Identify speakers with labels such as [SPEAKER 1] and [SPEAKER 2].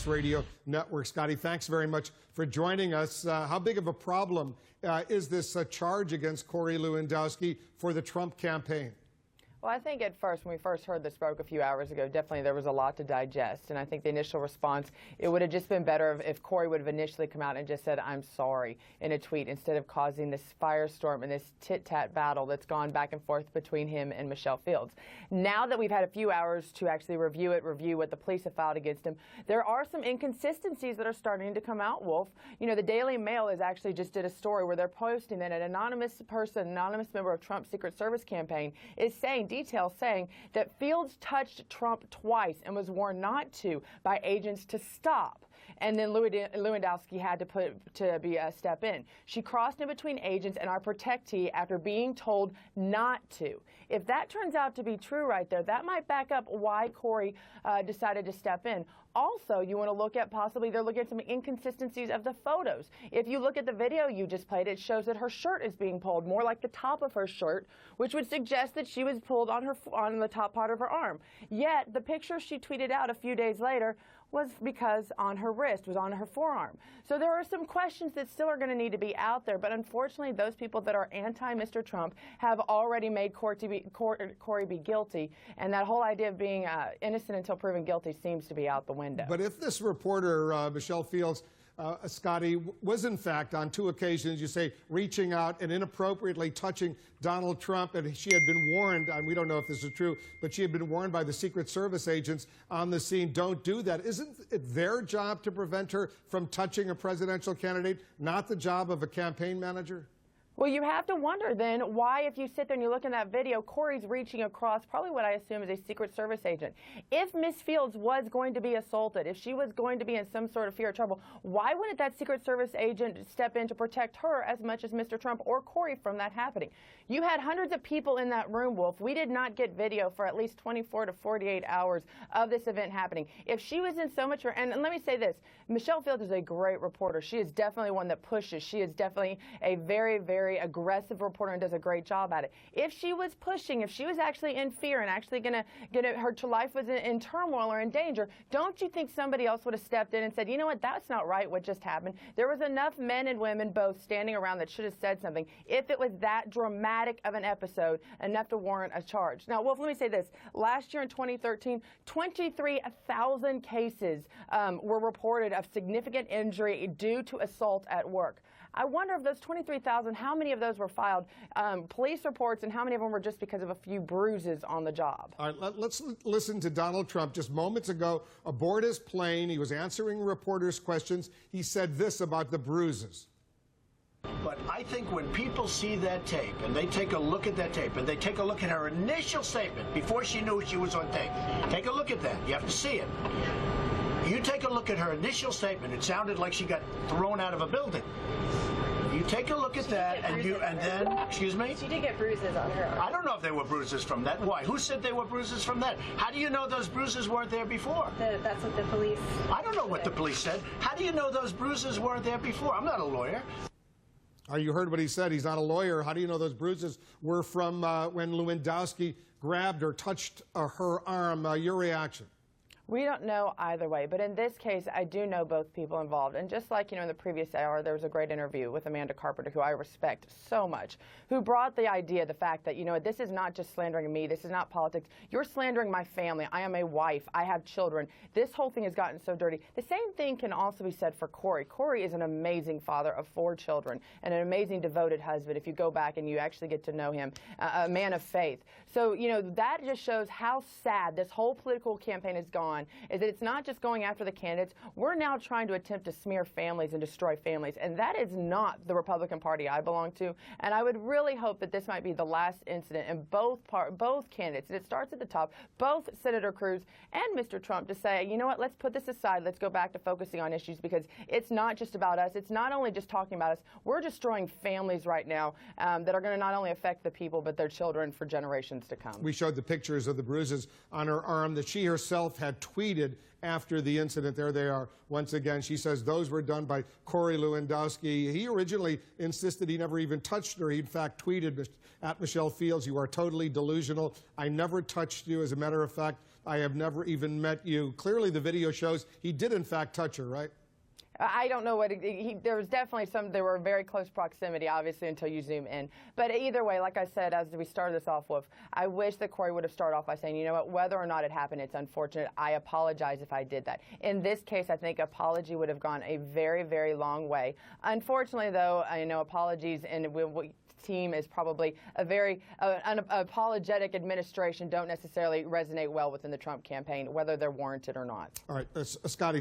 [SPEAKER 1] Radio Network. Scotty, thanks very much for joining us. How big of a problem is this charge against Corey Lewandowski for the Trump campaign?
[SPEAKER 2] Well, I think at first, when we first heard this broke a few hours ago, definitely there was a lot to digest. And I think the initial response, it would have just been better if Corey would have initially come out and just said, "I'm sorry," in a tweet, instead of causing this firestorm and this tit-tat battle that's gone back and forth between him and Michelle Fields. Now that we've had a few hours to actually review what the police have filed against him, there are some inconsistencies that are starting to come out, Wolf. You know, the Daily Mail has actually just did a story where they're posting that an anonymous member of Trump's Secret Service campaign is saying, details saying that Fields touched Trump twice and was warned not to by agents to stop. And then Lewandowski had to step in. She crossed in between agents and our protectee after being told not to. If that turns out to be true right there, that might back up why Corey decided to step in. Also, you want to look at they're looking at some inconsistencies of the photos. If you look at the video you just played, it shows that her shirt is being pulled, more like the top of her shirt, which would suggest that she was pulled on the top part of her arm. Yet, the picture she tweeted out a few days later was because on her wrist, was on her forearm. So there are some questions that still are going to need to be out there, but unfortunately those people that are anti-Mr. Trump have already made Corey be guilty, and that whole idea of being innocent until proven guilty seems to be out the window.
[SPEAKER 1] But if this reporter, Michelle Fields, Scotty, was in fact on 2 occasions, you say, reaching out and inappropriately touching Donald Trump, and she had been warned, and we don't know if this is true, but she had been warned by the Secret Service agents on the scene, don't do that. Isn't it their job to prevent her from touching a presidential candidate, not the job of a campaign manager?
[SPEAKER 2] Well, you have to wonder then why, if you sit there and you look in that video, Corey's reaching across probably what I assume is a Secret Service agent. If Miss Fields was going to be assaulted, if she was going to be in some sort of fear of trouble, why wouldn't that Secret Service agent step in to protect her as much as Mr. Trump or Corey from that happening? You had hundreds of people in that room, Wolf. We did not get video for at least 24 to 48 hours of this event happening. If she was in so much, and let me say this, Michelle Fields is a great reporter. She is definitely one that pushes. She is definitely a very, very aggressive reporter and does a great job at it. If she was pushing, if she was actually in fear and actually her life was in turmoil or in danger, don't you think somebody else would have stepped in and said, you know what, that's not right what just happened? There was enough men and women both standing around that should have said something. If it was that dramatic of an episode, enough to warrant a charge. Now, Wolf, let me say this. Last year in 2013, 23,000 cases were reported of significant injury due to assault at work. I wonder if those 23,000, how many of those were filed police reports and how many of them were just because of a few bruises on the job?
[SPEAKER 1] All right, let's listen to Donald Trump just moments ago aboard his plane. He was answering reporters' questions. He said this about the bruises.
[SPEAKER 3] But I think when people see that tape, and they take a look at that tape, and they take a look at her initial statement before she knew she was on tape, take a look at that. You have to see it. You take a look at her initial statement. It sounded like she got thrown out of a building. You take a look at that, and then, excuse me?
[SPEAKER 4] She did get bruises on her arm.
[SPEAKER 3] I don't know if there were bruises from that. Why? Who said there were bruises from that? How do you know those bruises weren't there before?
[SPEAKER 4] That's what the police
[SPEAKER 3] I don't know what the police said. How do you know those bruises weren't there before? I'm not a lawyer.
[SPEAKER 1] You heard what he said. He's not a lawyer. How do you know those bruises were from when Lewandowski grabbed or touched her arm? Your reaction?
[SPEAKER 2] We don't know either way, but in this case, I do know both people involved. And just like, in the previous hour, there was a great interview with Amanda Carpenter, who I respect so much, who brought the idea, the fact that, this is not just slandering me, this is not politics. You're slandering my family. I am a wife. I have children. This whole thing has gotten so dirty. The same thing can also be said for Corey. Corey is an amazing father of 4 children and an amazing devoted husband, if you go back and you actually get to know him, a man of faith. So, that just shows how sad this whole political campaign has gone, is that it's not just going after the candidates. We're now trying to attempt to smear families and destroy families, and that is not the Republican Party I belong to. And I would really hope that this might be the last incident in both candidates, and it starts at the top, both Senator Cruz and Mr. Trump, to say, you know what, let's put this aside. Let's go back to focusing on issues, because it's not just about us. It's not only just talking about us. We're destroying families right now that are going to not only affect the people, but their children for generations to come.
[SPEAKER 1] We showed the pictures of the bruises on her arm that she herself had tweeted after the incident. There they are once again. She says those were done by Corey Lewandowski. He originally insisted he never even touched her. He, in fact, tweeted at Michelle Fields, "You are totally delusional. I never touched you. As a matter of fact, I have never even met you. Clearly, the video shows he did, in fact, touch her, right?
[SPEAKER 2] I don't know what there was definitely there were very close proximity, obviously, until you zoom in. But either way, like I said, as we started this off with, I wish that Corey would have started off by saying, you know what, whether or not it happened, it's unfortunate. I apologize if I did that. In this case, I think apology would have gone a very, very long way. Unfortunately, though, I know apologies and team is probably a very unapologetic administration don't necessarily resonate well within the Trump campaign, whether they're warranted or not.
[SPEAKER 1] All right, Scotty.